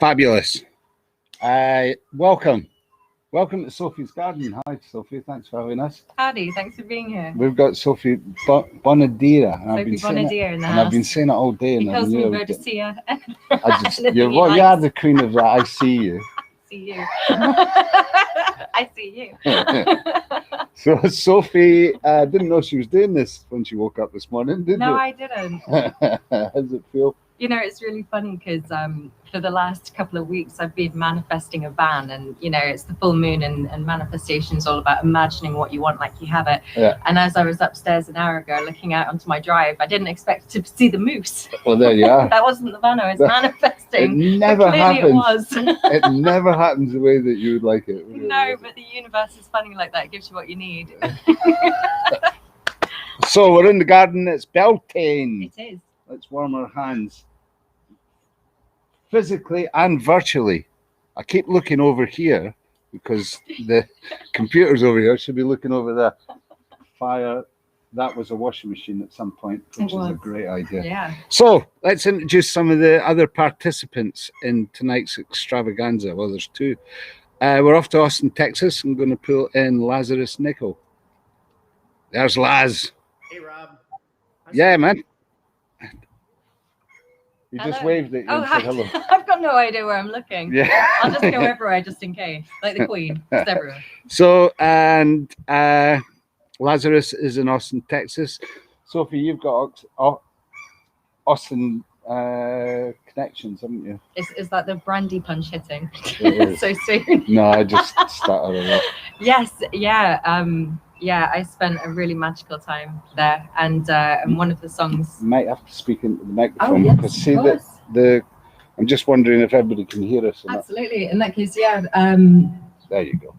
Fabulous. Welcome to Sophie's Garden. Hi, Sophie. Thanks for having us. Howdy. Thanks for being here. We've got Sophie Bonadira. Sophie Bonadira in the house. And I've been saying it all day. He calls me Verdesia. You're the queen of that. I see you. See you. I see you. So Sophie didn't know she was doing this when she woke up this morning, did you? No, I didn't. How does it feel? You know, it's really funny because for the last couple of weeks, I've been manifesting a van, and you know, it's the full moon, and manifestation is all about imagining what you want like you have it. Yeah. And as I was upstairs an hour ago looking out onto my drive, I didn't expect to see the moose. Well, there you are. That wasn't the van I was manifesting. It never happens. It was. It never happens the way that you would like it. No, but the universe is funny like that. It gives you what you need. So we're in the garden. It's Beltane. It is. Let's warm our hands. Physically and virtually. I keep looking over here because the computer's over here. I should be looking over the fire. That was a washing machine at some point, which is a great idea. Yeah. So let's introduce some of the other participants in tonight's extravaganza. Well, there's two. We're off to Austin, Texas. I'm going to pull in Lazarus Nickel. There's Laz. Hey, Rob. Yeah, man. You Hello. just waved at you and said hello. I've got no idea where I'm looking. Yeah. I'll just go everywhere just in case. Like the Queen. Just everywhere. So, and Lazarus is in Austin, Texas. Sophie, you've got Austin connections, haven't you? Is that the brandy punch hitting? It is. So soon? No, I just started it. Yes, yeah. Yeah, I spent a really magical time there, and one of the songs. You might have to speak into the microphone. Oh, yes, because see of course. the. I'm just wondering if everybody can hear us. Absolutely. In that case, yeah. There you go.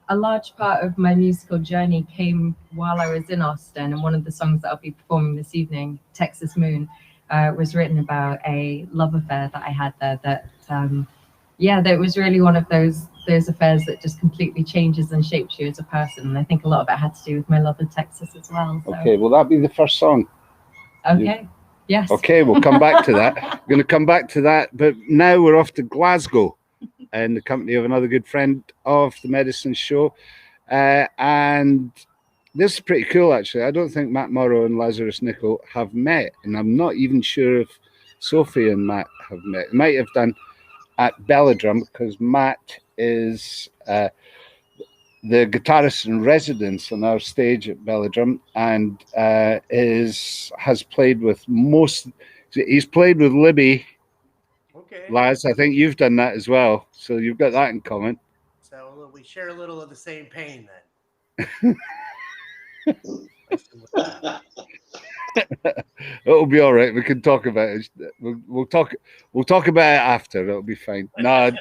A large part of my musical journey came while I was in Austin, and one of the songs that I'll be performing this evening, Texas Moon, was written about a love affair that I had there. That was really one of those affairs that just completely changes and shapes you as a person. And I think a lot of it had to do with my love of Texas as well. So. Okay, will that be the first song? Okay. Yes. Okay, we'll come back to that. We're going to come back to that, but now we're off to Glasgow in the company of another good friend of the Medicine Show. And this is pretty cool, actually. I don't think Matt Morrow and Lazarus Nickel have met, and I'm not even sure if Sophie and Matt have met. They might have done at Belladrum, because Matt is the guitarist in residence on our stage at Belladrum, and has played with he's played with Libby. Okay. Laz, I think you've done that as well, so you've got that in common. So we share a little of the same pain then. It'll be all right. We can talk about it. We'll talk about it after. It'll be fine. No,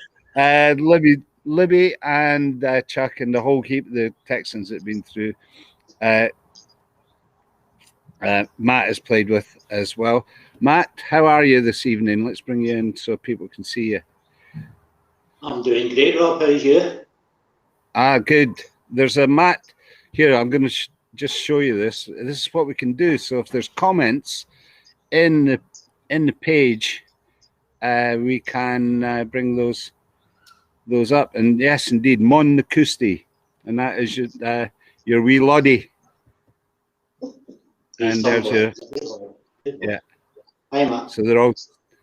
Libby and Chuck and the whole heap of the Texans that have been through. Matt has played with as well. Matt, how are you this evening? Let's bring you in so people can see you. I'm doing great, Rob. How's you? Good. There's a Matt here. I'm going to just show you this. This is what we can do. So if there's comments in the page, we can bring those up. And yes, indeed, Mon Nakusti, and that is your wee loddy. And there's your Hi, Matt. So they're all.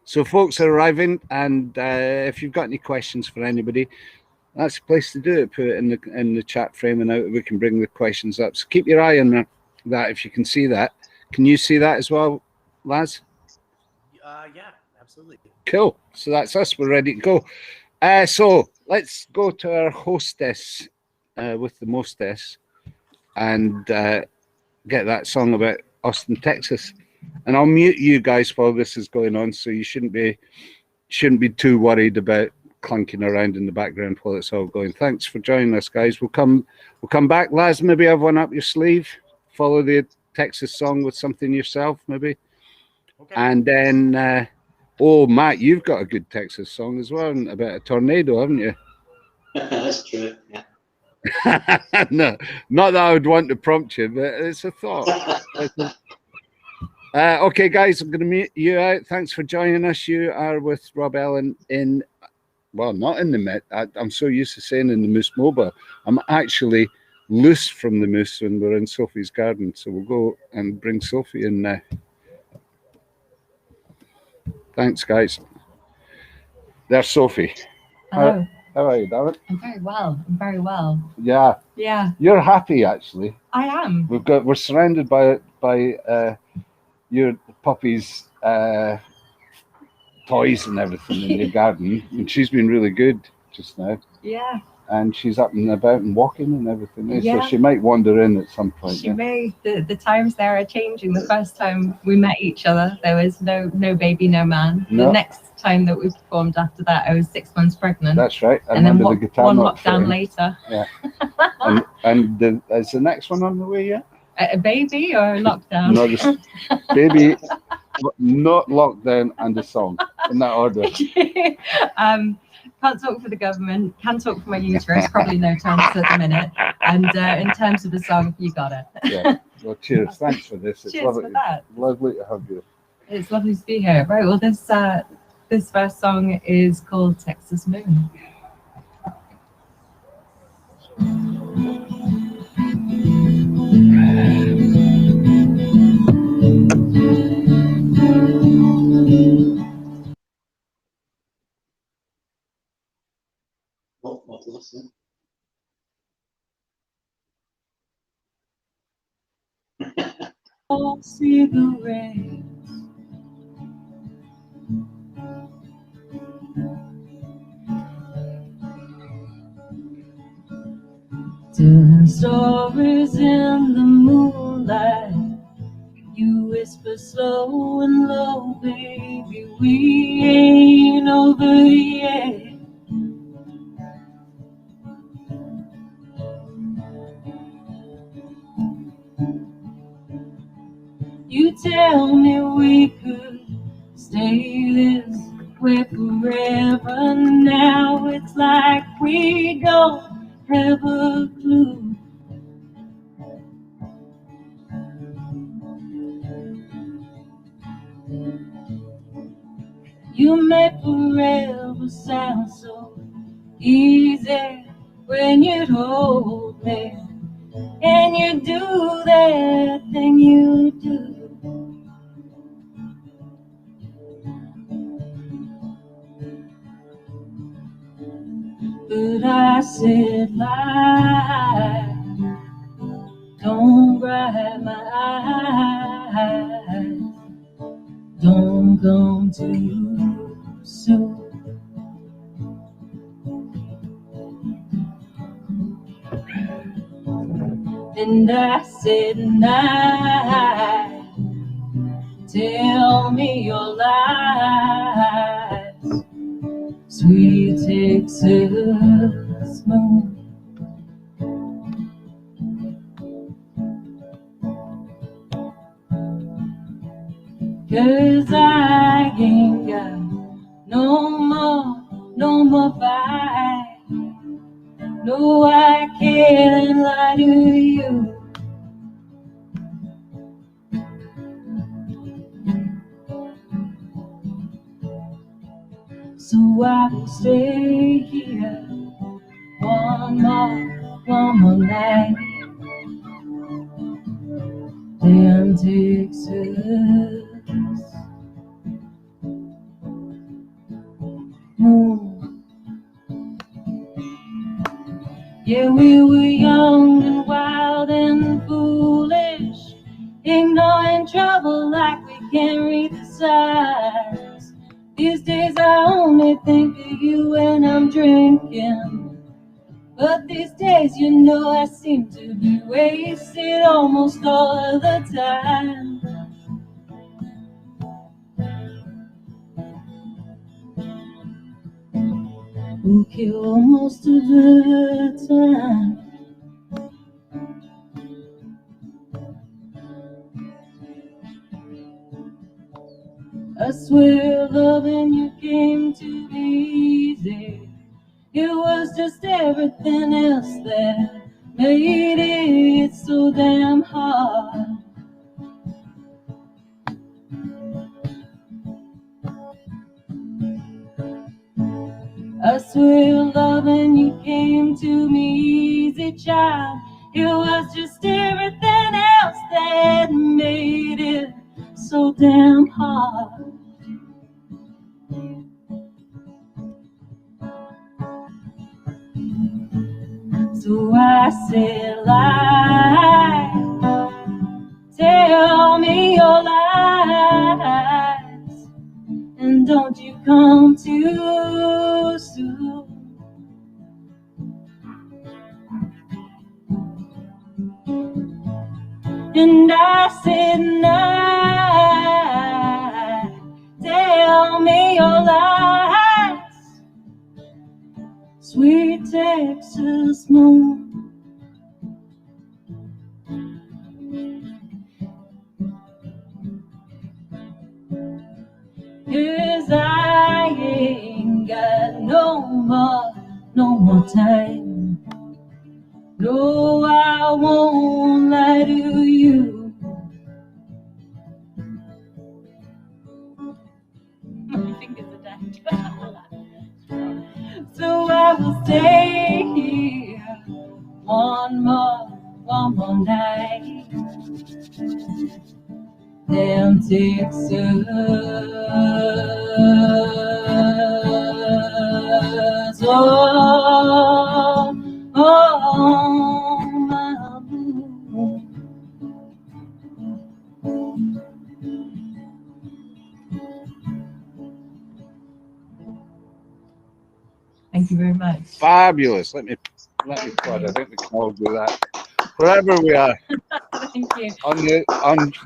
So folks are arriving, and if you've got any questions for anybody, that's the place to do it. Put it in the chat frame, and we can bring the questions up. So keep your eye on that if you can see that. Can you see that as well, Laz? Yeah, absolutely. Cool. So that's us. We're ready to go. So let's go to our hostess with the mostess, and get that song about Austin, Texas. And I'll mute you guys while this is going on, so you shouldn't be too worried about clunking around in the background while it's all going. Thanks for joining us, guys. We'll come back. Laz, maybe have one up your sleeve. Follow the Texas song with something yourself, maybe. Okay. And then, Matt, you've got a good Texas song as well about a tornado, haven't you? That's true. Yeah. No, not that I would want to prompt you, but it's a thought. Okay, guys, I'm going to mute you out. Thanks for joining us. You are with Rob Ellen in well, not in the Met. I'm so used to saying in the Moose Mobile. I'm actually loose from the Moose when we're in Sophie's garden. So we'll go and bring Sophie in now. Thanks, guys. There's Sophie. Hello. How are you, darling? I'm very well. I'm very well. Yeah. Yeah, You're happy, actually. I am. We're surrounded by your puppy's toys and everything in your garden, and she's been really good just now. Yeah, And she's up and about and walking and everything. Yeah. So she might wander in at some point. she may. The times there are changing. The first time we met each other, there was no baby, no man. No. The next time that we performed after that, I was 6 months pregnant. That's right. I and then remember the guitar one not lockdown fitting. later. And is the next one on the way yet? A baby or a lockdown? No, this baby, not lockdown, and the song in that order. Can't talk for the government, can talk for my uterus, probably no chance at the minute. And in terms of the song, you got it. Yeah. Well, cheers. Thanks for this. It's Cheers lovely, for that. lovely to have you. It's lovely to be here. Right, well, this first song is called Texas Moon. What was that? All cigarettes. Telling stories in the moonlight. You whisper slow and low, baby, we ain't over yet. You tell me we could stay this way forever. Now it's like we don't have a clue. You make forever sound so easy when you hold me, and you do that thing you do. But I said lie, don't bright my eyes, don't come too soon. And I said night, tell me your lies, sweet Texas moon. Cause I ain't got no more fight. No, I can't lie to you. So I will stay here one more night. Damn Texas moon. Yeah, we were young and wild and foolish, ignoring trouble like we can't read the signs. These days I only think of you when I'm drinking, but these days you know I seem to be wasted almost all of the time. Okay, almost of the time. I swear loving you came too easy. It was just everything else that made it so damn hard. I with love and you came to me, easy child. It was just everything else that made it so damn hard. So I said, lie, tell me your lies, and don't you come too soon. And I said, night, tell me your lies, sweet Texas moon. Cause I ain't got no more time. No, I won't lie to you. My fingers are dead. So I will stay here one more night. Damn Texas, my moon. Thank you very much. Fabulous. Let me plug. I think we can all do that. Wherever we are, Thank you.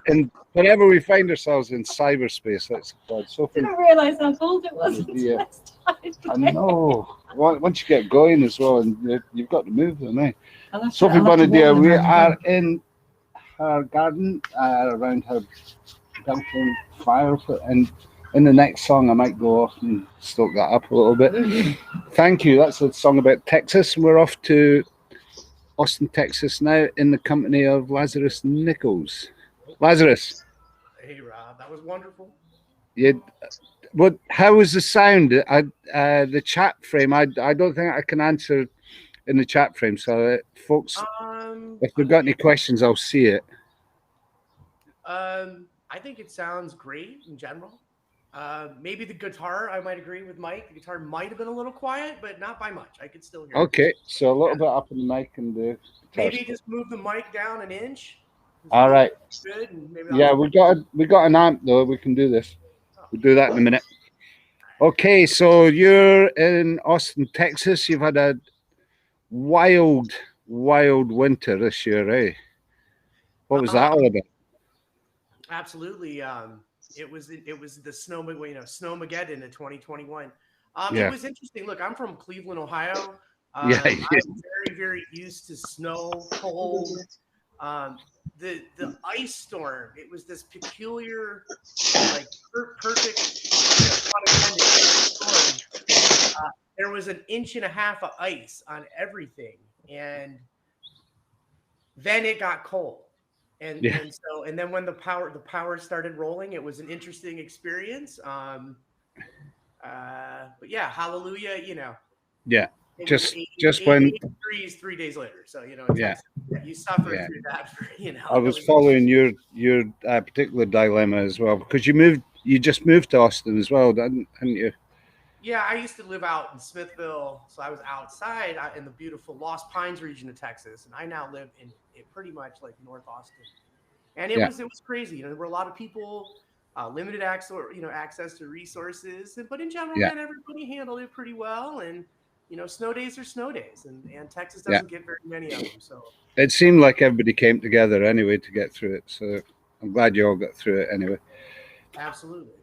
in wherever we find ourselves in cyberspace, that's applaud. Sophie, Didn't realize how cold it was until Yeah. this time. I know. Once you get going as well, and you've got to move them, eh? Sophie I'll have to Bonadio, warm we them are up. in her garden around her built-in fire, and in the next song I might go off and stoke that up a little bit. Thank you. That's a song about Texas. We're off to Austin, Texas now in the company of Lazarus Nichols. Lazarus, Hey, Rob, that was wonderful. how was the sound? The chat frame. I don't think I can answer in the chat frame. So, folks, if they've got any questions, I'll see it. I think it sounds great in general. Maybe the guitar, I might agree with Mike. The guitar might have been a little quiet, but not by much. I could still hear it. Okay, so a little bit up in the mic and the guitar. Maybe just move the mic down an inch. All right. Good. And maybe Yeah, we got an amp though. We can do this. We'll do that in a minute. Okay, so you're in Austin, Texas. You've had a wild winter this year, eh? What was that all about? Absolutely. It was the Snowmageddon in 2021. Yeah. It was interesting. Look, I'm from Cleveland, Ohio. Yeah. I'm very, very used to snow, cold. The ice storm. It was this peculiar, like perfect, pun intended, storm. There was 1.5 inches of ice on everything, and then it got cold. And then when the power started rolling, it was an interesting experience. But yeah, hallelujah, Yeah. Just when 80 degrees 3 days later. So Yeah. you suffered through that. I was following your particular dilemma as well, because you just moved to Austin as well, hadn't you? Yeah, I used to live out in Smithville, so I was outside in the beautiful Lost Pines region of Texas, and I now live in pretty much like North Austin. And it was crazy. There were a lot of people, limited access to resources, but in general, man, everybody handled it pretty well. And snow days are snow days, and Texas doesn't get very many of them. So it seemed like everybody came together anyway to get through it. So I'm glad you all got through it anyway. Absolutely.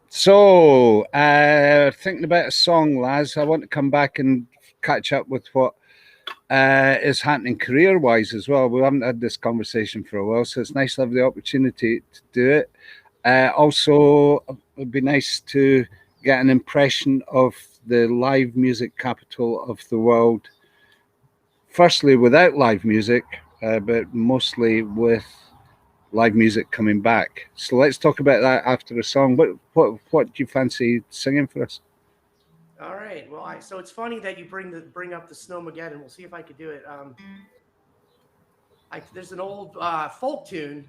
So, thinking about a song, Laz, I want to come back and catch up with what is happening career-wise as well. We haven't had this conversation for a while, so it's nice to have the opportunity to do it. Also, it would be nice to get an impression of the live music capital of the world. Firstly, without live music, but mostly with live music coming back. So let's talk about that after the song. What do you fancy singing for us? All right. Well, so it's funny that you bring up the Snowmageddon. We'll see if I could do it. There's an old folk tune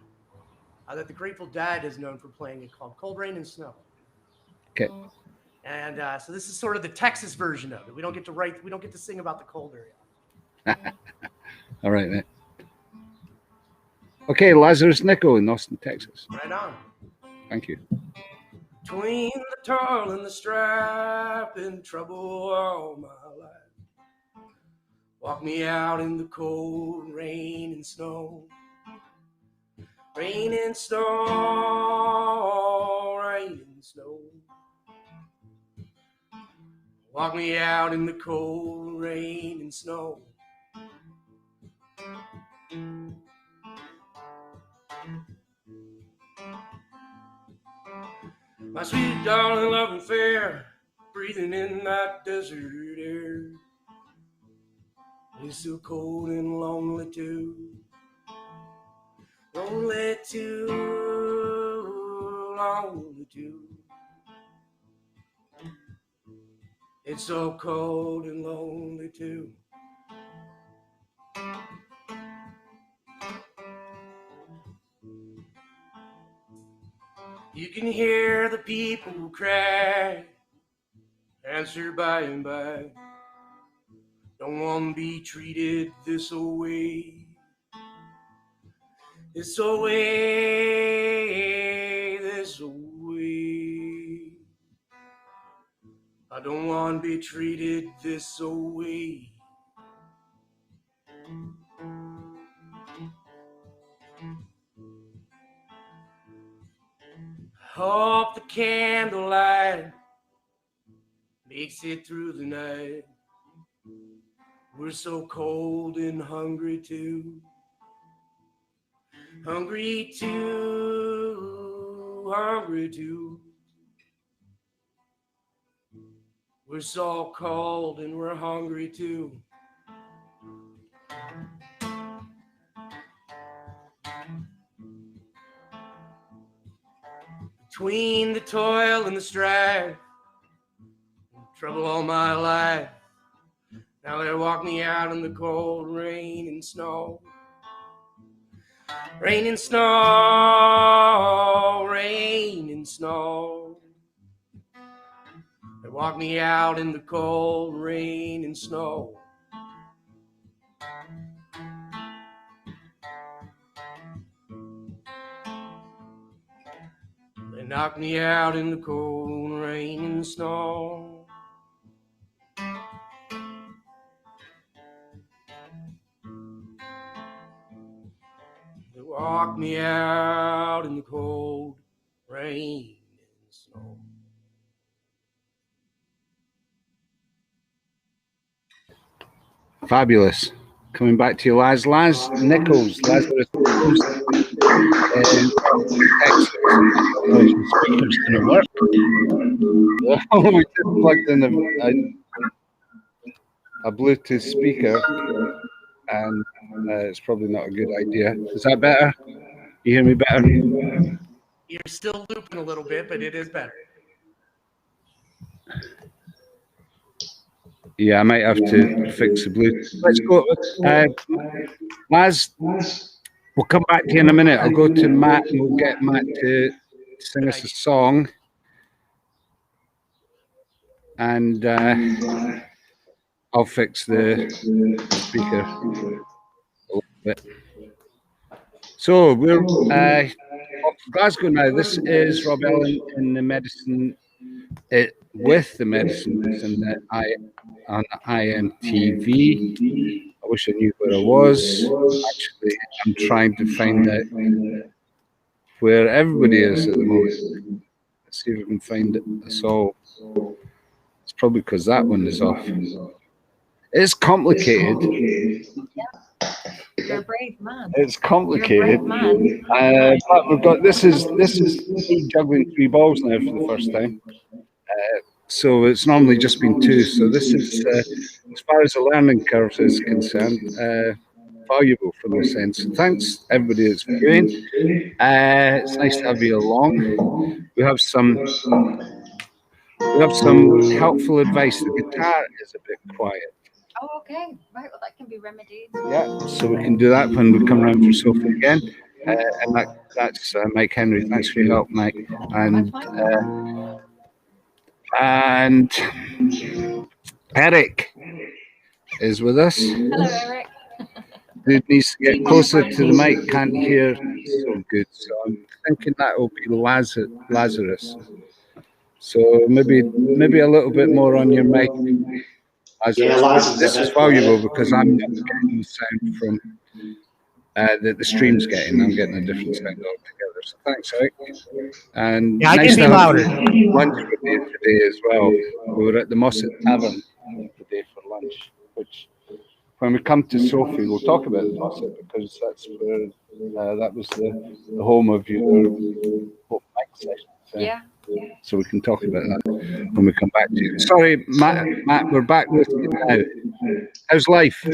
that the Grateful Dead is known for playing. It called "Cold Rain and Snow." Okay. And so this is sort of the Texas version of it. We don't get to sing about the cold area. All right, mate. Okay, Lazarus Nickel in Austin, Texas. Right on. Thank you. Between the toil and the strife, in trouble all my life. Walk me out in the cold rain and snow. Rain and snow, rain and snow. Walk me out in the cold rain and snow. My sweet darling, loving fair, breathing in that desert air. It's so cold and lonely too. Lonely too, lonely too. It's so cold and lonely too. You can hear the people cry, answer by and by. Don't want to be treated this way. This way, this way. I don't want to be treated this way. Hope the candlelight makes it through the night. We're so cold and hungry too. Hungry too, hungry too. We're so cold and we're hungry too. Between the toil and the strife, trouble all my life. Now they walk me out in the cold rain and snow. Rain and snow, rain and snow. They walk me out in the cold rain and snow. They knock me out in the cold rain and snow. They walk me out in the cold rain and snow. Fabulous. Coming back to you, Laz Nichols, Lazarus Nichols, Texas. Speaker's going to work. Oh, we just plugged in a Bluetooth speaker, and it's probably not a good idea. Is that better? You hear me better? You're still looping a little bit, but it is better. Yeah, I might have to fix the Bluetooth. Let's go. Laz, we'll come back to you in a minute. I'll go to Matt and we'll get Matt to sing us a song. And I'll fix the speaker a little bit. So we're off to Glasgow now. This is Rob Ellen in the Medicine, with the Medicines on iMTV. I wish I knew where I was. Actually, I'm trying to find out where everybody is at the moment. Let's see if we can find us all. It's probably because that one is off. It's complicated. You're a brave man. It's complicated. You're a brave man. But we've got this is me juggling 3 balls now for the first time. So it's normally just been 2. So this is, as far as the learning curve is concerned, valuable from this sense. So thanks everybody that's viewing. It's nice to have you along. We have some We have some helpful advice. The guitar is a bit quiet. Oh, okay. Right. Well, that can be remedied. Yeah, so we can do that when we come round for Sophie again. And that's Mike Henry. Thanks for your help, Mike. And Eric is with us. Hello, Eric. Dude needs to get closer to the mic. Can't hear so good. So I'm thinking that will be Lazarus. So maybe a little bit more on your mic. Yeah, Lazarus. This is valuable because I'm not getting the sound from that the stream's getting. I'm getting a different sound altogether. So thanks, Eric. And Yeah, I nice can be to have louder. lunch with you today as well. We were at the Mossad Tavern today for lunch, which when we come to Sophie, we'll talk about the Mossad because that's where that was the home of your open mic session. So, Yeah. so we can talk about that when we come back to you. Sorry, Matt, we're back with you now. How's life?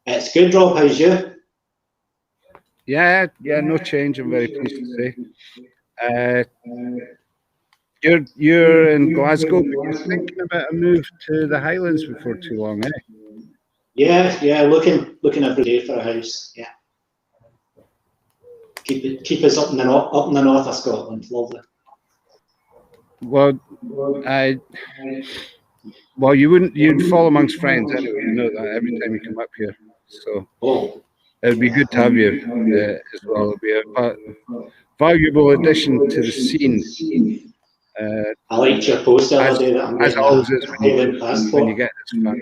It's good, Rob. How's you? Yeah, no change. I'm very pleased to say. You're in Glasgow, but you're thinking about a move to the Highlands before too long, eh? Yeah, looking every day for a house. Yeah, keep us up in the north of Scotland. Lovely. Well, you'd fall amongst friends anyway. You know that every time you come up here. So it'd be good to have you as well. It'd be a valuable addition to the scene. I liked your post the other day that I'm as getting always is when you get this far.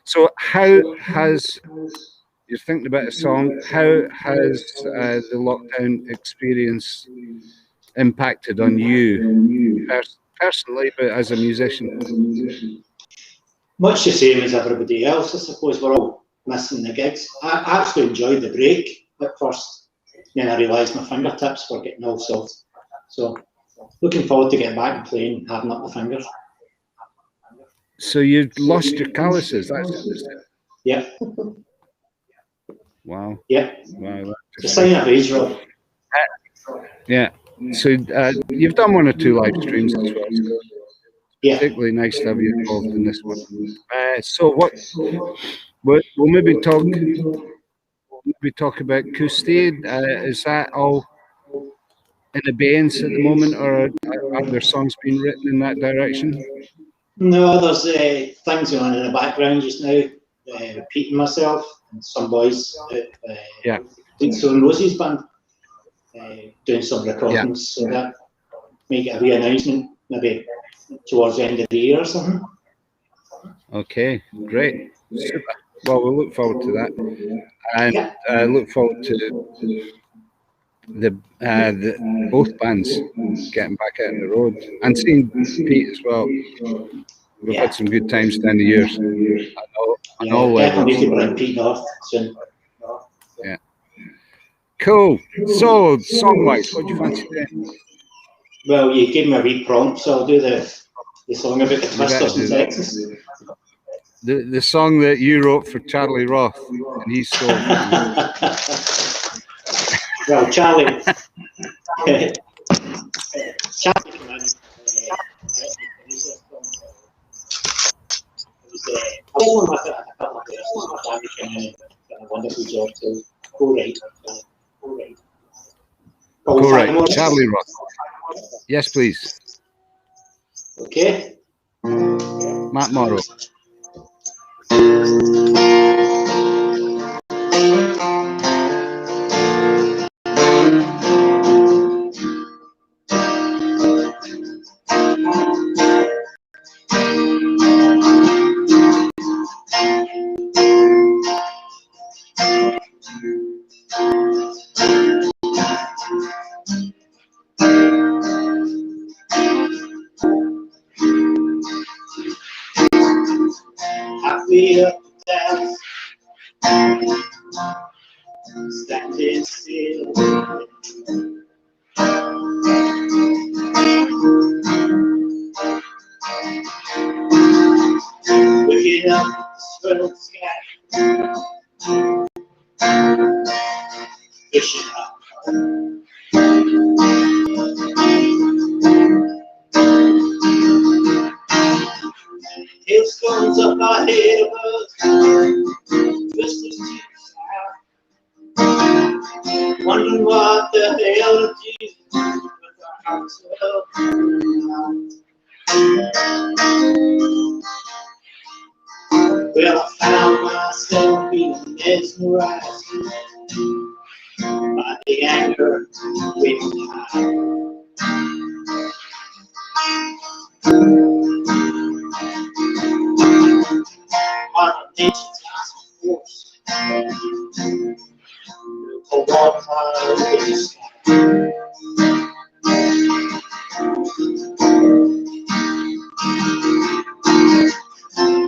So how has you're thinking about a song? How has the lockdown experience impacted on you personally, but as a musician? Much the same as everybody else, I suppose. We're all missing the gigs. I actually enjoyed the break at first. Then I realised my fingertips were getting all soft. So looking forward to getting back and playing, having up my fingers. So you've lost your calluses, that's interesting. Yeah. Wow. Yeah. Wow. It's a sign of age, Rob. Yeah. So you've done one or two live streams as well. So yeah. Particularly nice to have you involved in this one. So we'll maybe talk about Custade. Is that all in abeyance at the moment, or are there songs being written in that direction? No, there's things going on in the background just now. Repeating myself and some boys at Stone Roses band doing some recordings, so that make it a wee announcement maybe towards the end of the year or something. Okay, great. Super. Well, we'll look forward to that, and look forward to the both bands getting back out on the road and seeing Pete as well. We've had some good times down the years. On all levels. Definitely to bring Pete North soon. Yeah. Cool. So, song-wise, what do you fancy doing? Well, you gave me a wee prompt, so I'll do the song about the Twisters in Texas. The song that you wrote for Charlie Roth, and he stole. Well, Charlie came in. I was with it a couple of days. My dad came in and did a wonderful job to co-write. Charlie Roth. Yes, please. Okay. Matt Morrow. Halfway up the dance, standing still. Looking up the swirled sky, fishing up. Wondering what the hell to do with our hearts well. Well, I found myself being mesmerized by the anger waiting high. On a nature's task force, a waterfall in the sky.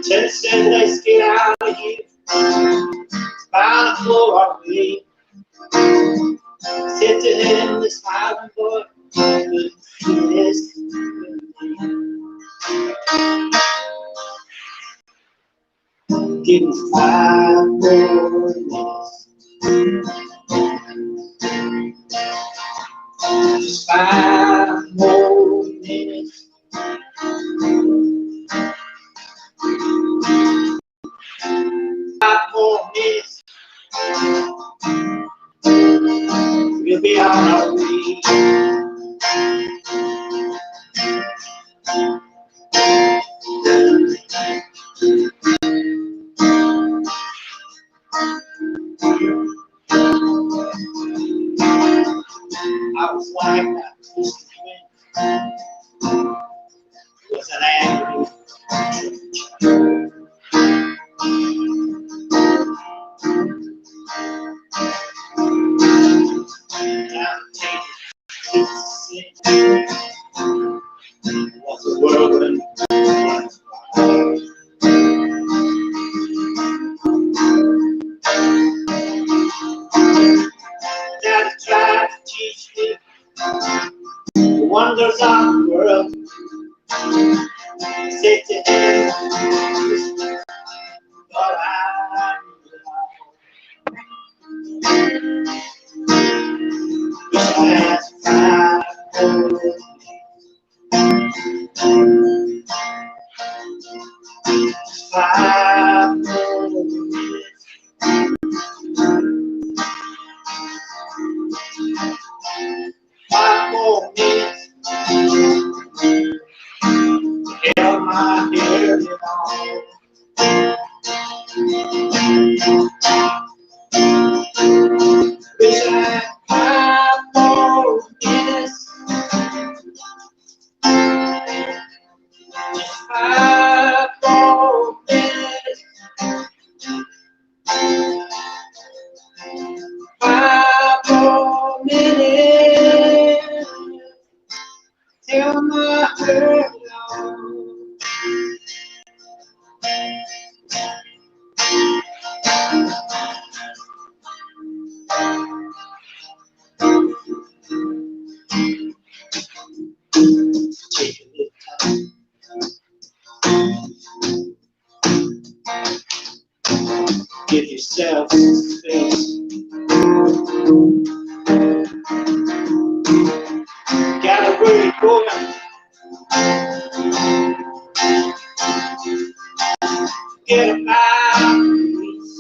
Ted said, let's get out of here. Find a floor off me. Said to him, this smiling boy, yes. Give me 5 more minutes. Just 5 more minutes. 5 more minutes. We'll be on our way. I was like that Mr. Twin was an angry was a whirlwind. Daddy tried to teach me the wonders of the world. Said to him, but I wish I had 5 more. 5 more minutes. 5 more minutes. Held my hair long. Wish I had 5 more minutes. Just 5 more minutes. 5 more minutes. Till my hair long. Take a little time. Give yourself some space. Gotta worry, boy. Get about peace.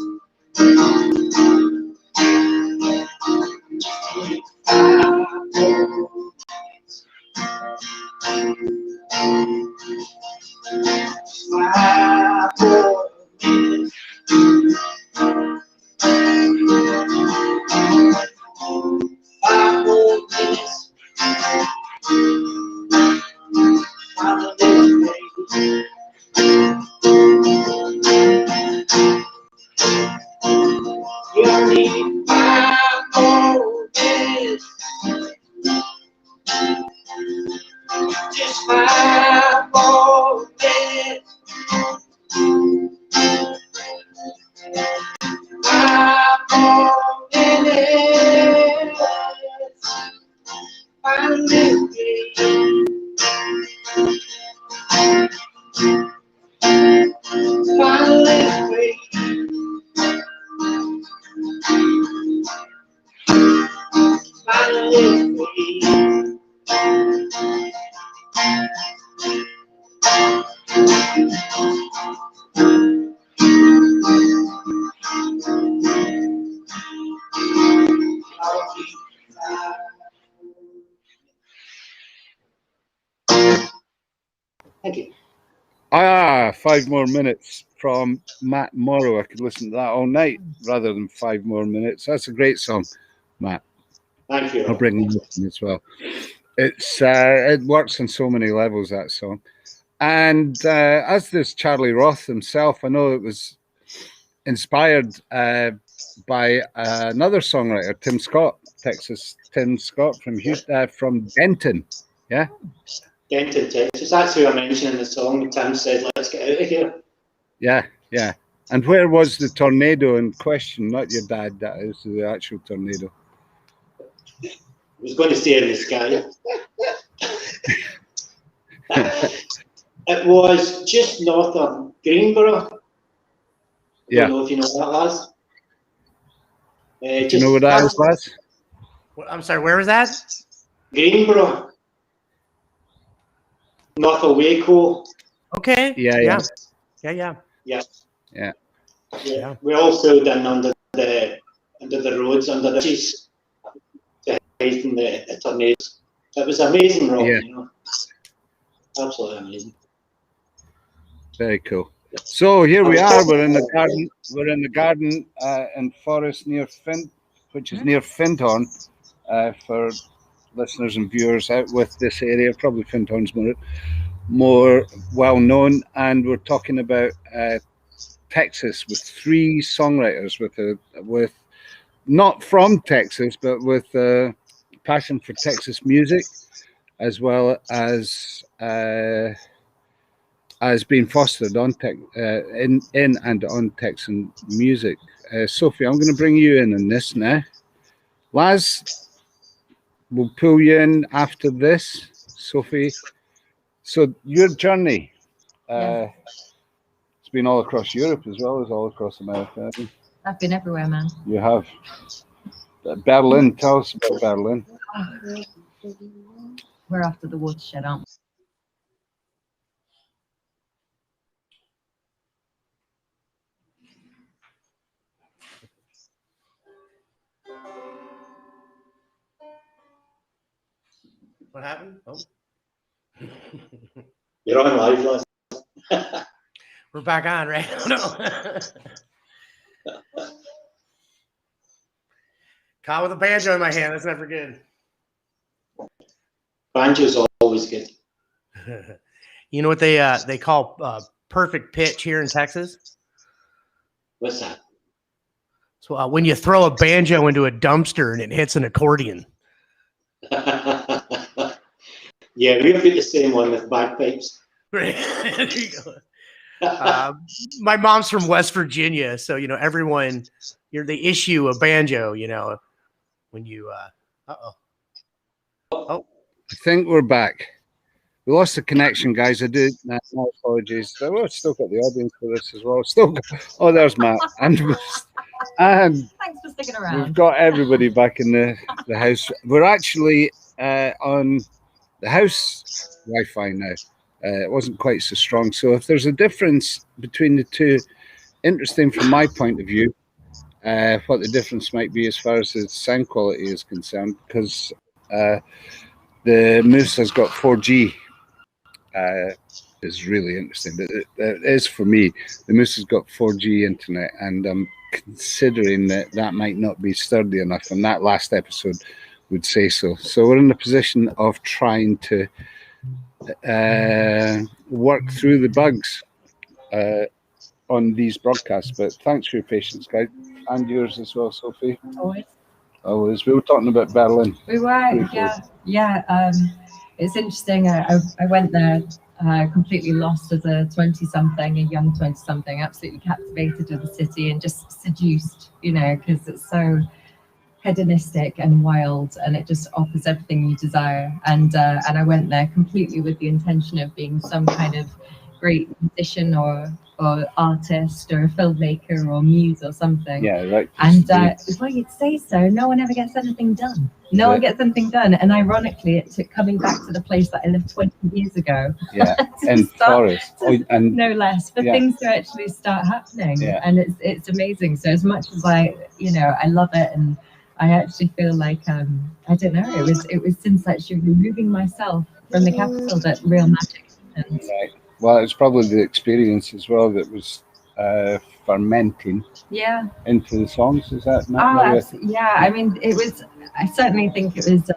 5 more. 5 more minutes. 5 more minutes. 5 more minutes, baby. You need 5 more minutes. Just 5 more minutes. 5 more minutes. Finally, finally, finally. 5 Thank you. 5 more minutes from Matt Morrow. I could listen to that all night rather than 5 more minutes. That's a great song, Matt. Thank you. I'll bring it in as well. It works on so many levels, that song. And as does Charlie Roth himself, I know it was inspired by another songwriter, Tim Scott, Texas Tim Scott from Houston, from Denton. Yeah. Denton, Texas. That's who I mentioned in the song. Tim said, "Let's get out of here." Yeah, yeah. And where was the tornado in question? Not your dad, that is the actual tornado. I was going to stay in the sky. It was just north of Greenboro. Yeah. I don't know if you know what that was. Do you know what that is, lads? I'm sorry, where was that? Greenboro. North of Waco. Okay. Yeah. We all filled in under the roads, under the trees, to hide from the tornadoes. It was amazing, Rob. Yeah. You know, absolutely amazing. Very cool. So here we are. We're in the garden. We're in the garden and forest near Fint, which is near Findhorn. For listeners and viewers out with this area, probably Findhorn's more well known. And we're talking about Texas with 3 songwriters with not from Texas, but with a passion for Texas music, as well as being fostered on in and on Texan music. Sophie, I'm going to bring you in on this now. Laz, we'll pull you in after this. Sophie, so your journey, it's been all across Europe as well as all across America. I've been everywhere, man. You have. Berlin, tell us about Berlin. We're after the watershed, aren't we? What happened? Oh. You're on live, Liz. We're back on, right? No. Caught with a banjo in my hand. That's never good. Banjo's always good. You know what they call perfect pitch here in Texas? What's that? So when you throw a banjo into a dumpster and it hits an accordion. Yeah, we've got the same one with bagpipes. There you go. My mom's from West Virginia, so you know everyone. You're the issue of banjo. You know when you. Oh. I think we're back. We lost the connection, guys. I do. My apologies. We've still got the audience for this as well. Oh, there's Matt. And thanks for sticking around. We've got everybody back in the house. We're actually on the house Wi-Fi now. It wasn't quite so strong. So if there's a difference between the two, interesting from my point of view, what the difference might be as far as the sound quality is concerned, because the Moose has got 4G. Is really interesting. It is for me. The Moose has got 4G internet, and I'm considering that might not be sturdy enough, and that last episode would say so. So we're in the position of trying to work through the bugs on these broadcasts. But thanks for your patience, guys, and yours as well, Sophie. Always. We were talking about Berlin. We were, yeah. It's interesting. I went there completely lost as a 20-something, a young 20-something, absolutely captivated with the city and just seduced, you know, because it's so hedonistic and wild, and it just offers everything you desire. And I went there completely with the intention of being some kind of great musician or artist or a filmmaker or muse or something. Yeah, right. And well, you'd say so. No one ever gets anything done. No one gets anything done. And ironically, it took coming back to the place that I lived 20 years ago. Yeah, in Forest. And no less, for things to actually start happening. Yeah. And it's amazing. So as much as I love it, and I actually feel like I don't know, it was since actually removing myself from the capital that real magic And Right. Well, it's probably the experience as well that was fermenting yeah. into the songs. Is that not? Oh, yeah. I mean, it was. I certainly think it was.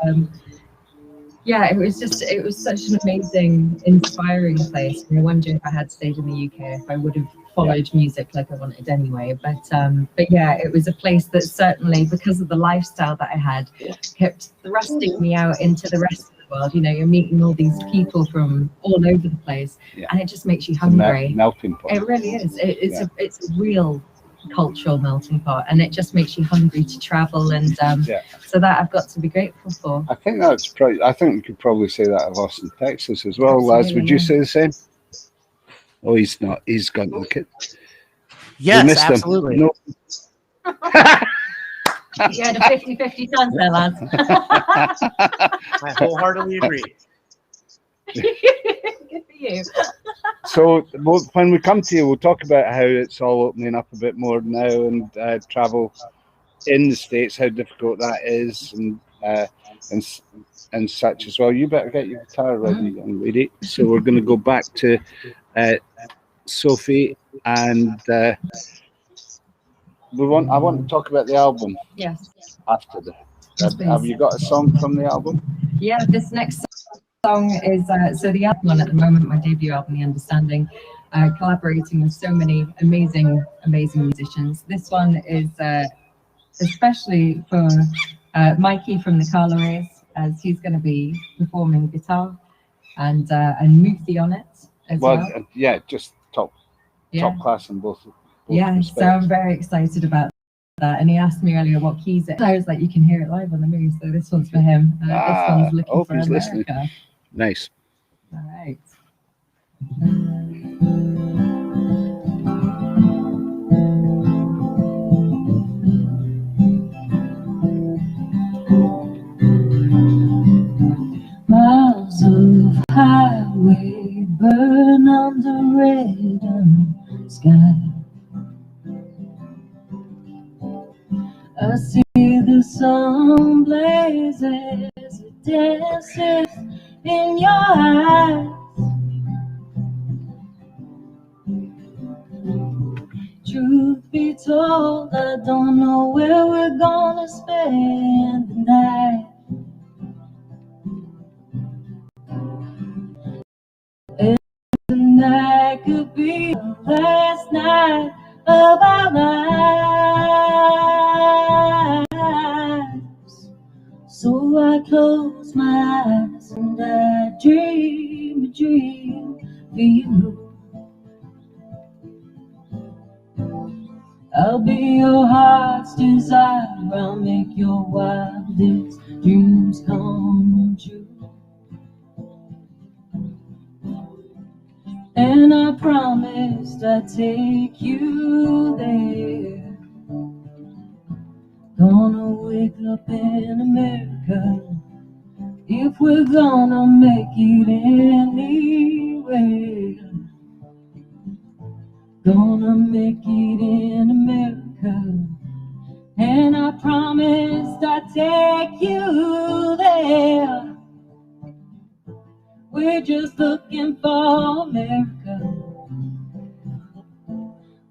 Yeah, it was just. It was such an amazing, inspiring place. And I wonder if I had stayed in the UK, if I would have followed music like I wanted anyway. But yeah, it was a place that certainly, because of the lifestyle that I had, kept thrusting me out into the rest of the world. You know, you're meeting all these people from all over the place, and it just makes you hungry. Melting pot. It really is. It's a real cultural melting pot, and it just makes you hungry to travel, and so that I've got to be grateful for. I think that's probably. I think you could probably say that of Austin, Texas, as well. Absolutely, Laz, would you say the same? Oh, he's not. He's gone. Look at. Yes, absolutely. No. You had a 50-50 chance there, lads. I wholeheartedly agree. Good for you. So when we come to you, we'll talk about how it's all opening up a bit more now, and travel in the States, how difficult that is, and such as well. You better get your guitar ready, young lady. So we're going to go back to Sophie, and I want to talk about the album. Yes. After that, have you got a song from the album? Yeah, this next song is so the album one at the moment, my debut album, The Understanding, collaborating with so many amazing musicians. This one is especially for Mikey from the Carlaways, as he's going to be performing guitar, and Muthi on it as well. Yeah, just top class in both yeah, respects. so I'm very excited about that. And he asked me earlier what keys it. I was like, you can hear it live on the move, so this one's for him. This one's Looking for America. Listening. Nice. All right. Miles of highway burn under red sky. I see the sun blazes, it dances in your eyes. Truth be told, I don't know where we're gonna spend the night. And tonight could be the last night of our lives. So I close my eyes and I dream a dream for you. I'll be your heart's desire, I'll make your wildest dreams come true. And I promised I'd take you there. Gonna wake up in America, if we're gonna make it anywhere. Gonna make it in America, and I promised I'd take you there. We're just looking for America.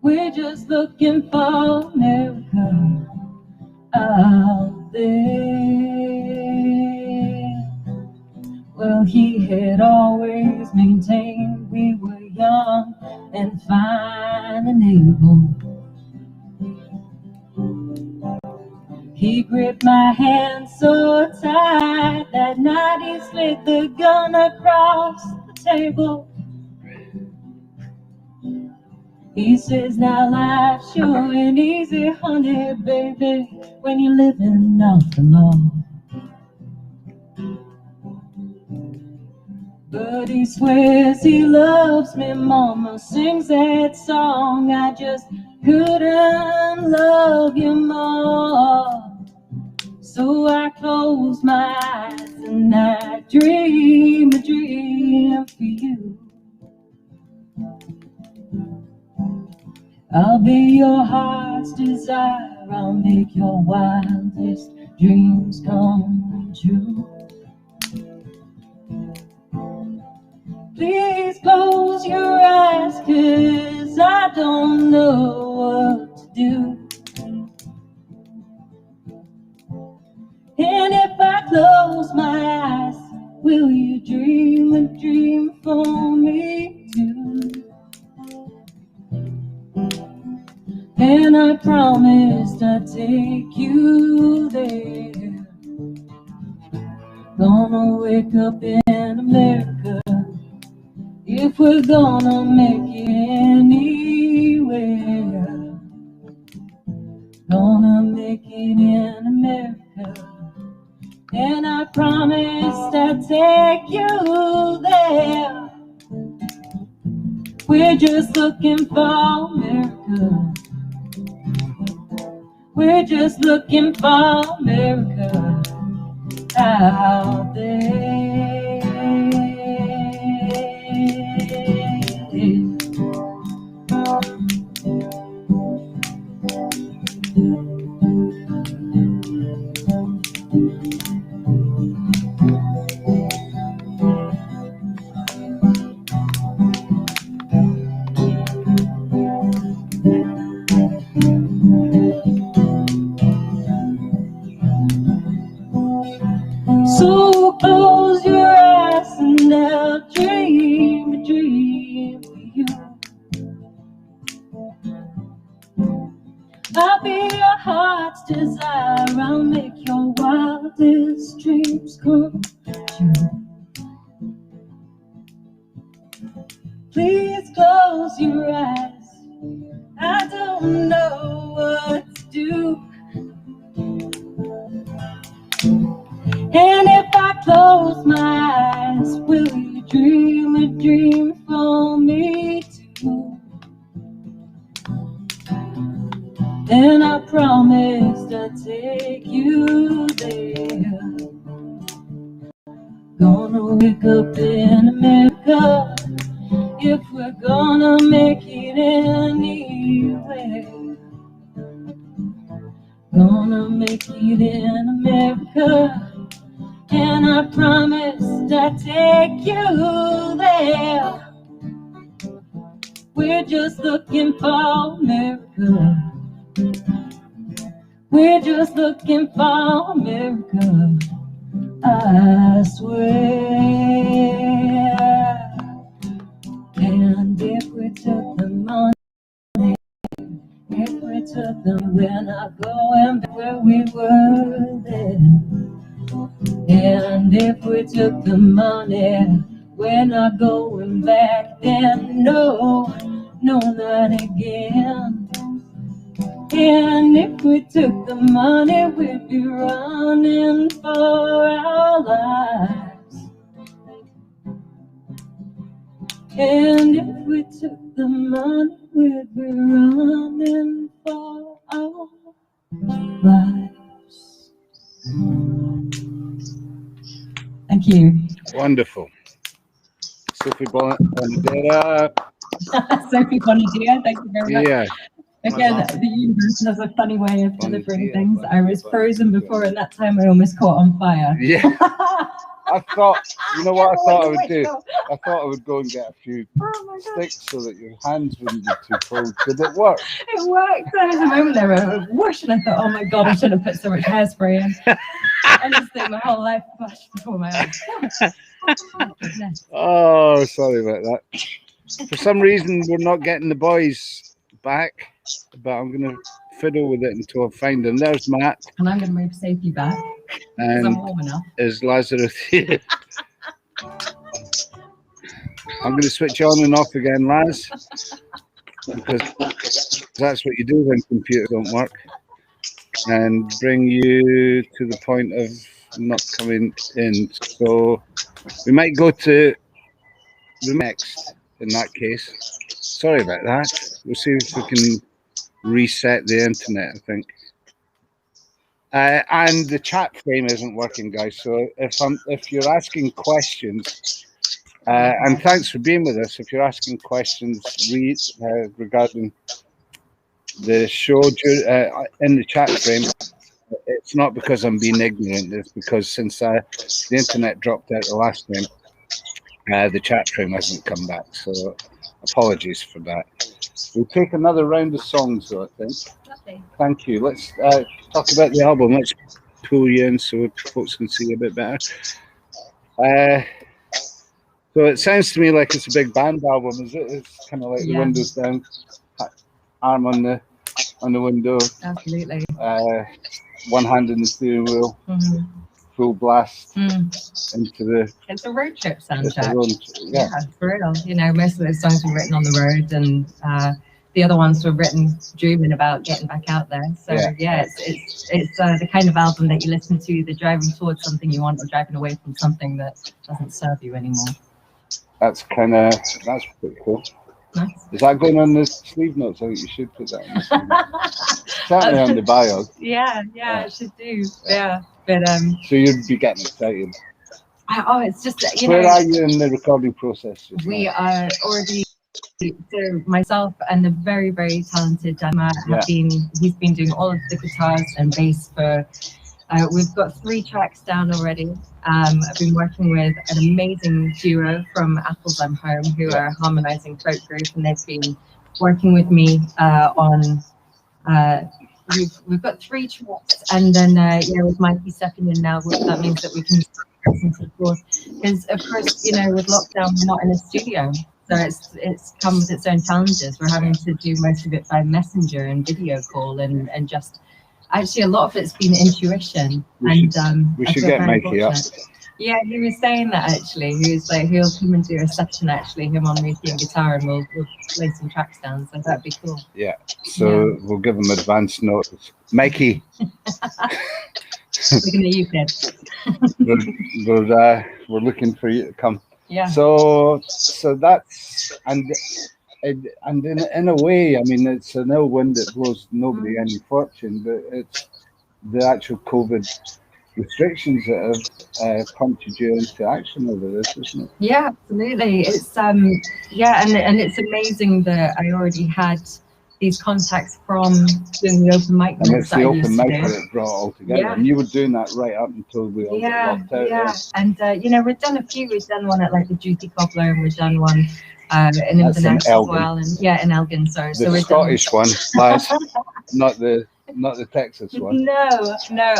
We're just looking for America out there. Well, he had always maintained we were young and fine and able. He gripped my hand so tight that night he slid the gun across the table. He says, now life's sure and easy, honey, baby, when you're living off the law. But he swears he loves me, mama sings that song, I just couldn't love you more. So I close my eyes and I dream a dream for you. I'll be your heart's desire, I'll make your wildest dreams come true. Please don't know what to do. And if I close my eyes, will you dream a dream for me too? And I promised I'd take you there. Gonna wake up in America, if we're gonna make it anywhere. Gonna make it in America, and I promised I'd take you there. We're just looking for America. We're just looking for America out there. So close your eyes and I'll dream a dream for you. I'll be your heart's desire. I'll make your wildest dreams come true. Please close your eyes. I don't know what to do. And if I close my eyes, will you dream a dream for me too? And I promised I'd take you there. Gonna wake up in America, if we're gonna make it anywhere. Gonna make it in America, and I promised I'd take you there. We're just looking for America. We're just looking for America, I swear. And if we took the money, if we took them, we're not going back where we were then. And if we took the money, we're not going back then. No, no, not again. And if we took the money, we'd be running for our lives. And if we took the money, we'd be running for our lives. Thank you. Wonderful. Sophie Bonadera. Sophie Bonadera, thank you very much. Yeah. Again, the universe has a funny way of delivering things. I was frozen before, and that time I almost caught on fire. Yeah. I thought, you know what I thought I would do? I thought I would go and get a few sticks so that your hands wouldn't be too cold. Did it work? It worked. There was a moment there where I was whoosh, and I thought, oh my God, I should have put so much hairspray in. Honestly, my whole life flashed before my eyes. Oh, sorry about that. For some reason, we're not getting the boys back, but I'm going to fiddle with it until I find them. There's Matt. And I'm going to move Sophie back because I'm warm enough. Is Lazarus here? I'm going to switch on and off again, Laz, because that's what you do when computers don't work, and bring you to the point of not coming in. So we might go to the next in that case. Sorry about that. We'll see if we can reset the internet, I think. And the chat frame isn't working, guys. So if you're asking questions, and thanks for being with us. If you're asking questions regarding the show in the chat frame, it's not because I'm being ignorant. It's because since the internet dropped out the last time, the chat frame hasn't come back. So Apologies for that. We'll take another round of songs, though, I think. Lovely. Thank you. Let's talk about the album. Let's pull you in so folks can see a bit better. So it sounds to me like it's a big band album, is it? It's kind of like the windows down, arm on the window. Absolutely. One hand in the steering wheel, full blast into the. It's a road trip soundtrack. Yeah, for real. You know, most of those songs were written on the road, and the other ones were written dreaming about getting back out there. So it's the kind of album that you listen to either driving towards something you want or driving away from something that doesn't serve you anymore. That's pretty cool. Nice. Is that going on the sleeve notes? I think you should put that on the sleeve notes. Certainly on the bio. Yeah, I should do. Yeah. But so you'd be getting excited. It's just Where are you in the recording process? We are already. So myself and the very, very talented Dan Matt he's been doing all of the guitars and bass for. We've got 3 tracks down already. I've been working with an amazing duo from Apples I'm Home, who are a harmonizing folk group, and they've been working with me on. We've got 3 tracks, and then with Mikey stepping in now, that means that we can listen to the course. Because of course, with lockdown, we're not in a studio, so it's come with its own challenges. We're having to do most of it by messenger and video call, and just. Actually, a lot of it's been intuition, we should get Mikey up. Yeah, he was saying that actually. He was like, he'll come and do a session actually, him on Ruthie and guitar, and we'll play some tracks down. So that'd be cool. Yeah. So we'll give him advance notice. Mikey. Looking at you, kid. We're looking for you to come. Yeah. So that's and in a way, I mean, it's an ill wind that blows nobody any fortune, but it's the actual COVID restrictions that have punctured you into action over this, isn't it? Yeah, absolutely. It's and it's amazing that I already had these contacts from doing the open mic. And it's the open mic that brought it all together. Yeah. And you were doing that right up until we all got locked out. Yeah, and we've done a few. We've done one at like the Juicy Cobbler, and we've done one in Inverness as well, and in Elgin. Sorry, the Scottish one, lads, not the Texas one. No.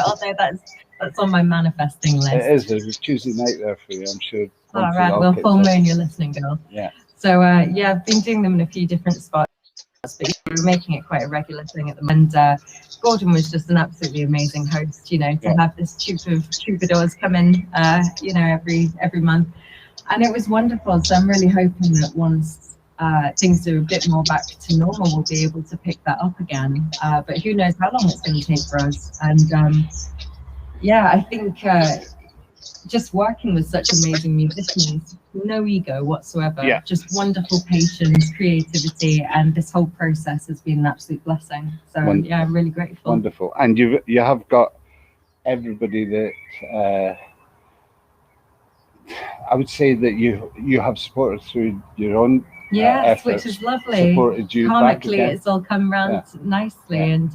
Although that's on my manifesting list. It is. There's a Tuesday night there for you, I'm sure. All right. Well, full moon, you're listening, girl. Yeah. So I've been doing them in a few different spots, but we're making it quite a regular thing at the moment. Gordon was just an absolutely amazing host. To have this troupe of troubadours come in, every month. And it was wonderful. So I'm really hoping that once things are a bit more back to normal, we'll be able to pick that up again. But who knows how long it's going to take for us. And I think just working with such amazing musicians, no ego whatsoever, just wonderful patience, creativity, and this whole process has been an absolute blessing. So I'm really grateful. Wonderful. And you have got everybody that I would say that you have supported through your own efforts, which is lovely. Supported you karmically, it's all come round nicely, and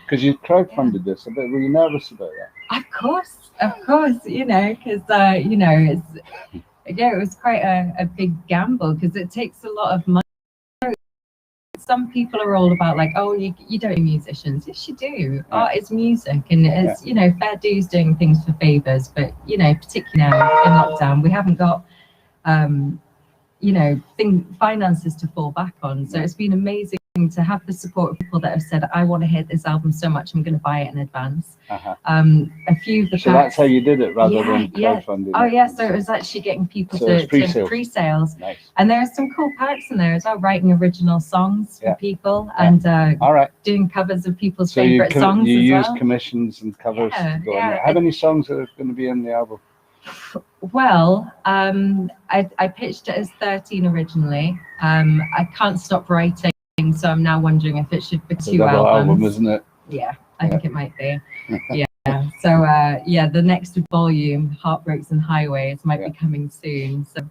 because you crowdfunded this. I bet were you nervous about that? Of course, because it's it was quite a big gamble because it takes a lot of money. Some people are all about like, oh, you don't do musicians. Yes, you do. Art is music, and it's fair dues doing things for favors. But particularly now in lockdown, we haven't got finances to fall back on. So it's been amazing to have the support of people that have said, I want to hit this album so much, I'm going to buy it in advance. A few of the so that's how you did it rather than crowdfunding. Oh yeah, so it was actually getting people to pre-sales. Nice. And there are some cool parts in there as well, writing original songs for people and doing covers of people's favorite songs you as use well. Commissions and covers to go on. How many songs are going to be in the album? Well, I pitched it as 13 originally. I can't stop writing, so I'm now wondering if it should be It's 2 a double albums. album, isn't it? Yeah, I think it might be. So the next volume, Heartbreaks and Highways, might be coming soon. So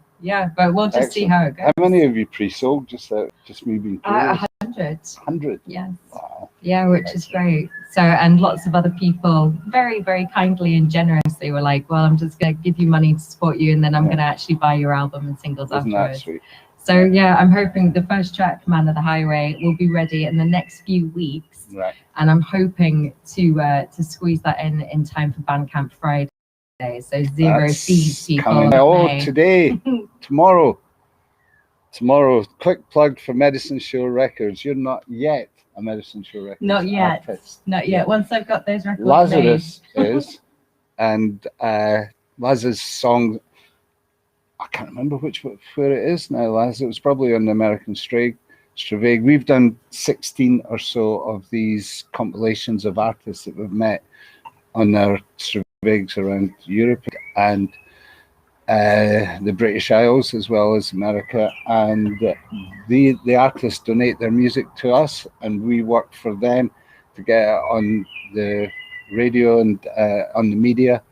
but we'll just see how it goes. How many have you pre-sold? Just me being curious. 100. 100. Yes. Wow. Yeah, which is great. So, and lots of other people very, very kindly and generously were like, well, I'm just going to give you money to support you, and then I'm going to actually buy your album and singles Isn't afterwards. that sweet? So yeah, I'm hoping the first track, Man of the Highway, will be ready in the next few weeks. Right. And I'm hoping to squeeze that in time for Bandcamp Friday. So zero That's fees, people. coming. Oh, today, tomorrow. Quick plug for Medicine Show Records. You're not yet a Medicine Show Records Not yet. artist. Not yet. Once I've got those records Lazarus made. is, and Laz's song, I can't remember where it is now, Laz. It was probably on the American Stravaig. We've done 16 or so of these compilations of artists that we've met on our Stravaigs around Europe and the British Isles as well as America, and the artists donate their music to us, and we work for them to get it on the radio and on the media,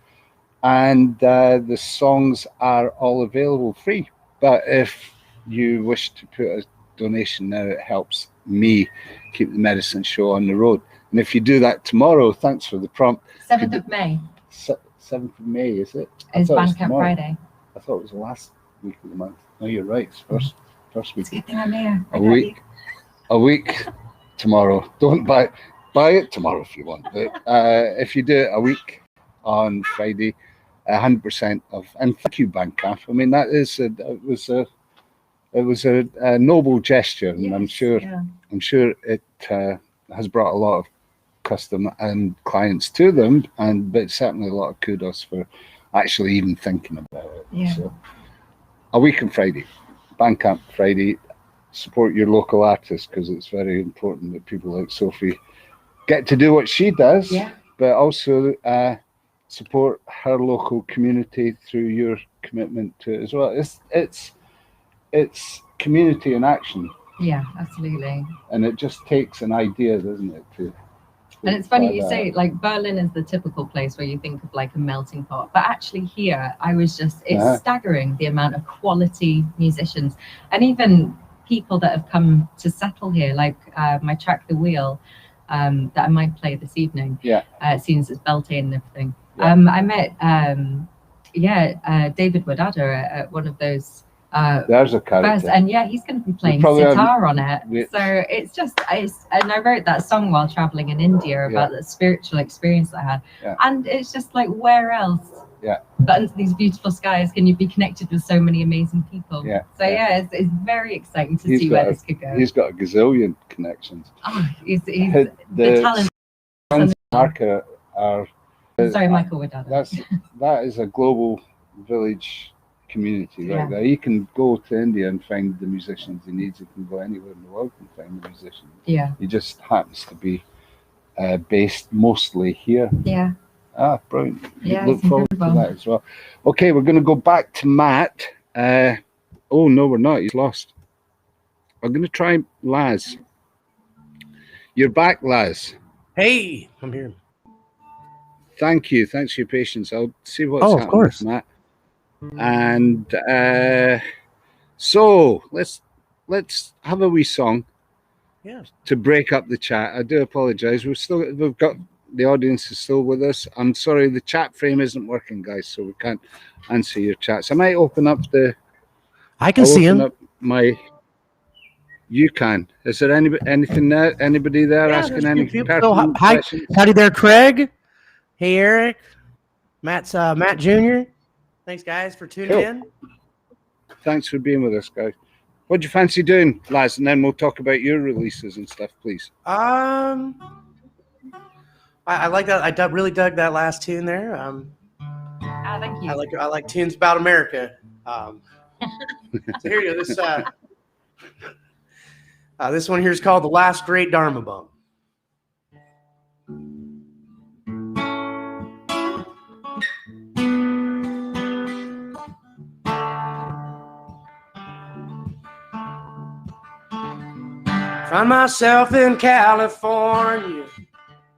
and the songs are all available free. But if you wish to put a donation now, it helps me keep the Medicine Show on the road. And if you do that tomorrow, thanks for the prompt. 7th of May. 7th of May, is it? Is Bandcamp Friday. I thought it was the last week of the month. No, you're right. It's first week. It's a good thing I'm here. A week tomorrow. Don't buy it tomorrow if you want. But if you do it a week on Friday, 100% of. And thank you, Bandcamp. I mean, it was a noble gesture, and Yes, I'm sure it has brought a lot of custom and clients to them, but certainly a lot of kudos for actually even thinking about it. Yeah. So a week on Friday, Bandcamp Friday. Support your local artists, because it's very important that people like Sophie get to do what she does, but also support her local community through your commitment to it as well. It's community in action. Yeah, absolutely. And it just takes an idea, doesn't it, to. And it's funny you say, like, Berlin is the typical place where you think of like a melting pot, but actually here it's staggering the amount of quality musicians and even people that have come to settle here, like my track The Wheel that I might play this evening, seeing as it's Beltane and everything. I met David Wadada at one of those there's a character. And he's going to be playing sitar on it. So and I wrote that song while traveling in India about the spiritual experience I had. And it's just like, where else but under these beautiful skies can you be connected with so many amazing people? It's very exciting to see where this could go. He's got a gazillion connections. He's the talent. Marker are Michael Wadada. That is a global village community right there. He can go to India and find the musicians he needs. He can go anywhere in the world and find the musicians. He just happens to be based mostly here. Brilliant. Look forward to that as well. Okay, we're going to go back to Matt. Oh no, we're not. He's lost. I'm going to try Laz. You're back, Laz. Hey, I'm here. Thank you. Thanks for your patience. I'll see what's happening with Matt. And so let's have a wee song to break up the chat. I do apologize. We've got the audience is still with us. I'm sorry, the chat frame isn't working, guys, so we can't answer your chats. I might open up I can see him. You can. Is there anything there? Anybody there asking any questions? Howdy there, Craig. Hey, Eric. Matt Jr. Thanks, guys, for tuning in. Thanks for being with us, guys. What do you fancy doing, Laz? And then we'll talk about your releases and stuff, please. I like that. I really dug that last tune there. Thank you. I like tunes about America. So here you go. This one here is called "The Last Great Dharma Bump." Find myself in California.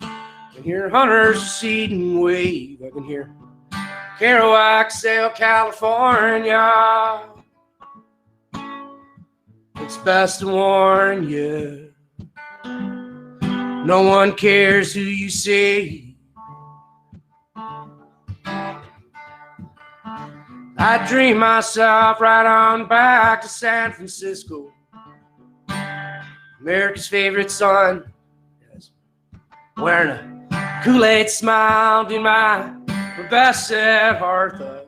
I can hear hunters seed and wave. I can hear Kerouac sail California. It's best to warn you. No one cares who you see. I dream myself right on back to San Francisco, America's favorite son, yes, wearing a Kool-Aid smile, doing my best said Martha.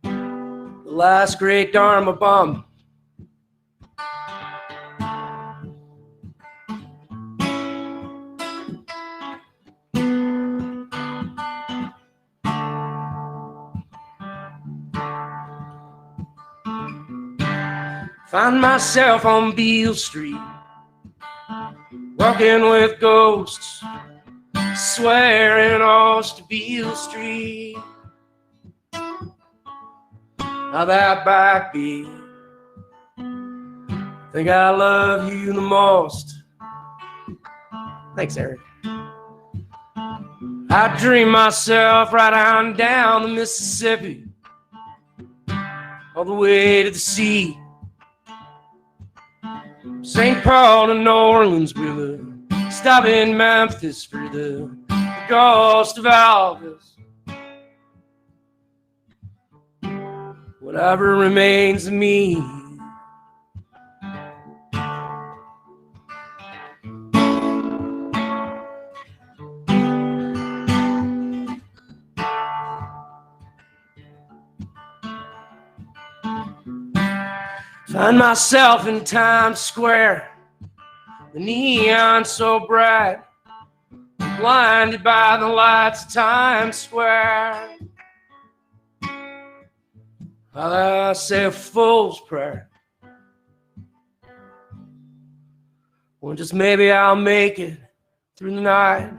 The last great Dharma bum. Find myself on Beale Street, walking with ghosts, swearing off to Beale Street. Now that backbeat, think I love you the most. Thanks, Eric. I dream myself right on down the Mississippi, all the way to the sea. St. Paul to New Orleans with a stop in Memphis for the ghost of Elvis. Whatever remains of me. Find myself in Times Square, the neon so bright, blinded by the lights of Times Square. While I say a fool's prayer, well, just maybe I'll make it through the night.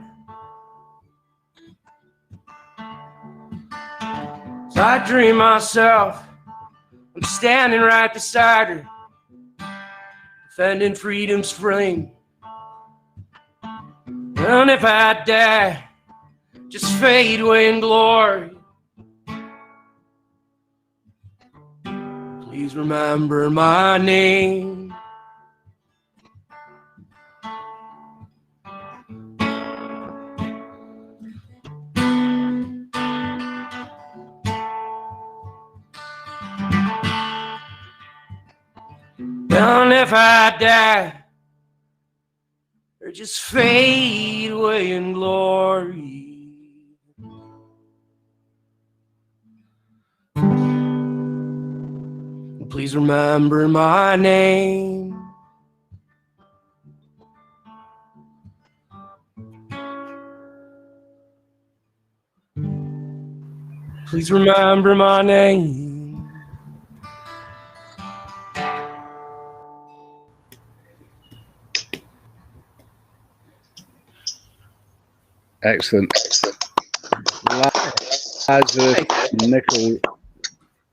So I dream myself, I'm standing right beside her, defending freedom's flame. And if I die, just fade away in glory, please remember my name. And if I die, or just fade away in glory, please remember my name. Please remember my name. Excellent. Lazarus Nickel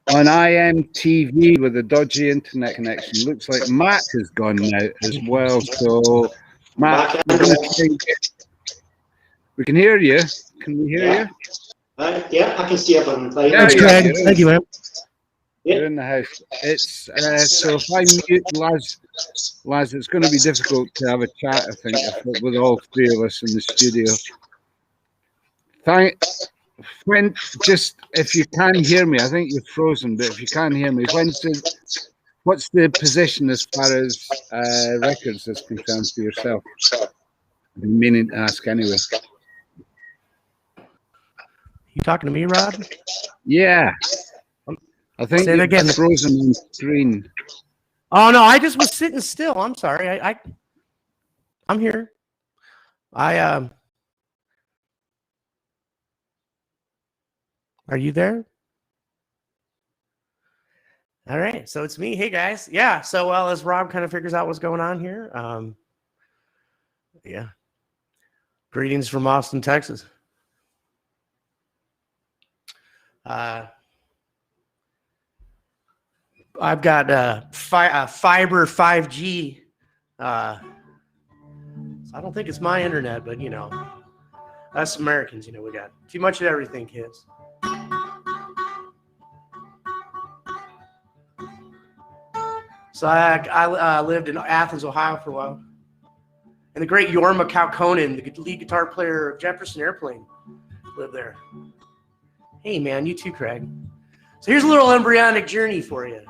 on iMTV with a dodgy internet connection. Looks like Matt has gone now as well. So, Matt, we can hear you. Can we hear you? Yeah, I can see everyone. Thanks, Greg. Thank you, man. You're in the house. It's so if I mute Laz, it's going to be difficult to have a chat, I think, with all three of us in the studio. When just if you can hear me, I think you're frozen, but if you can hear me, what's the position as far as records is concerned for yourself? I've been meaning to ask anyway. You talking to me, Rob? Yeah. I think Say it again. Frozen on screen. Oh no, I just was sitting still. I'm sorry. I'm here. Are you there? All right, so it's me. Hey guys. Yeah. So as Rob kind of figures out what's going on here, yeah. Greetings from Austin, Texas. I've got fiber 5G. So I don't think it's my internet, but you know, us Americans, you know, we got too much of everything, kids. So I lived in Athens, Ohio for a while. And the great Jorma Kaukonen, the lead guitar player of Jefferson Airplane, lived there. Hey, man, you too, Craig. So here's a little embryonic journey for you.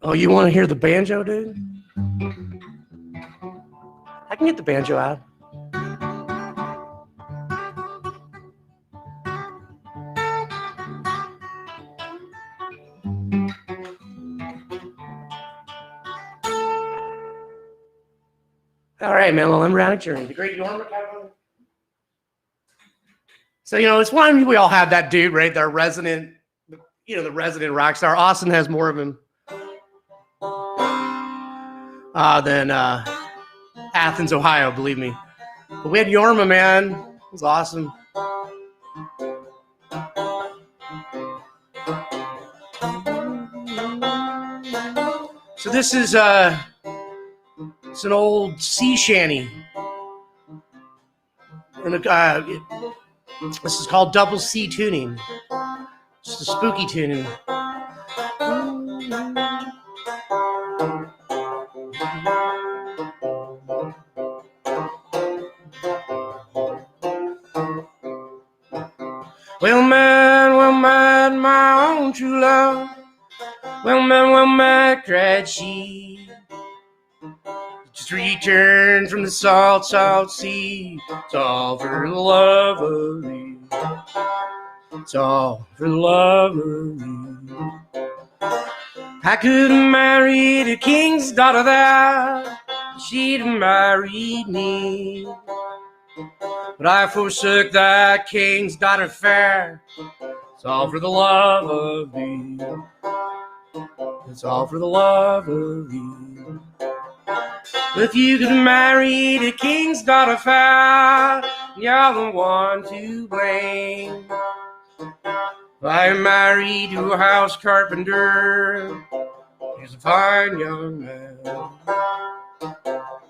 Oh, you want to hear the banjo, dude? I can get the banjo out. All right, man. Well, embryonic journey. The great Norma. So, it's one, we all have that dude, right? Our resident, the resident rock star. Austin has more of him than Athens, Ohio, believe me. But we had Yorma, man. It was awesome. So this is it's an old sea shanty. And this is called double C tuning. Just a spooky tuning. Well, man, my own true love. Well, man, cried she. Just returned from the salt sea. It's all for the love of thee. It's all for the love of thee. I could have married a king's daughter there. She'd have married me. But I forsook that king's daughter fair. It's all for the love of thee. It's all for the love of thee. If you could have married a king's daughter fair, you're the one to blame. I married to a house carpenter. He's a fine young man.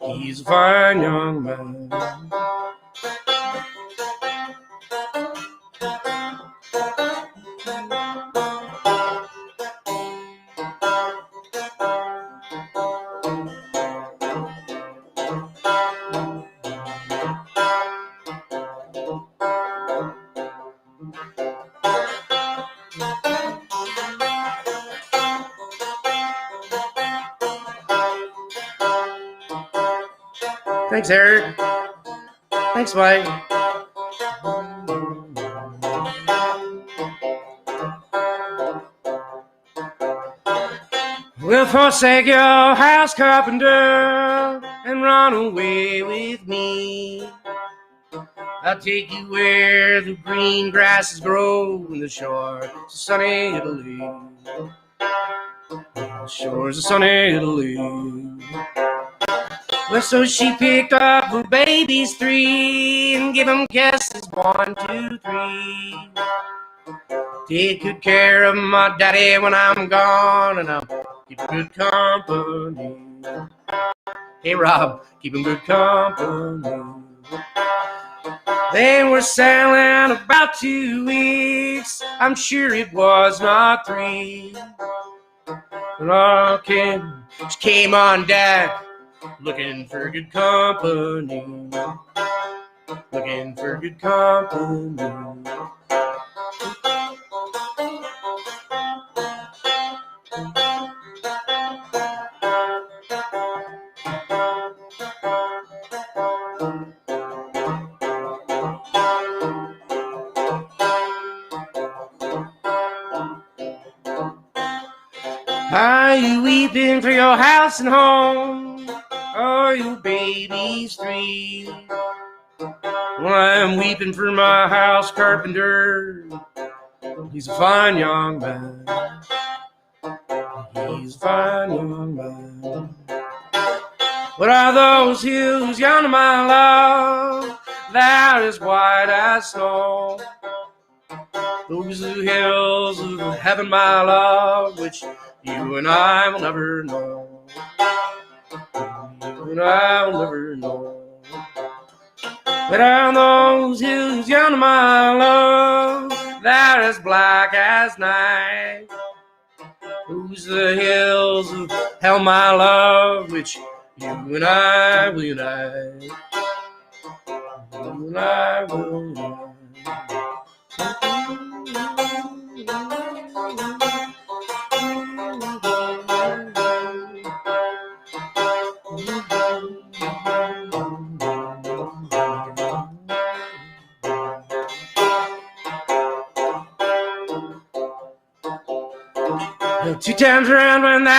He's a fine young man. Thanks, Eric. Thanks, Mike. We'll forsake your house, carpenter, and run away with me. I'll take you where the green grasses grow and the shores of sunny Italy. The shores of sunny Italy. Well, so she picked up her babies 3 and give them kisses 1, 2, 3. Take good care of my daddy when I'm gone, and I'll keep good company. Hey, Rob, keep him good company. They were sailing about 2 weeks. I'm sure it was not 3. And she came on deck looking for good company. Looking for good company. Are you weeping for your house and home? Are your babies free? Well, I'm weeping for my house carpenter. He's a fine young man. He's a fine young man. What are those hills yonder, my love, that is white as snow? Those are the hills of heaven, my love, which you and I will never know. You and I will never know. But are those hills yonder, my love, that is black as night? Those are the hills of hell, my love, which you and I will unite. You and I will unite. Two times around when that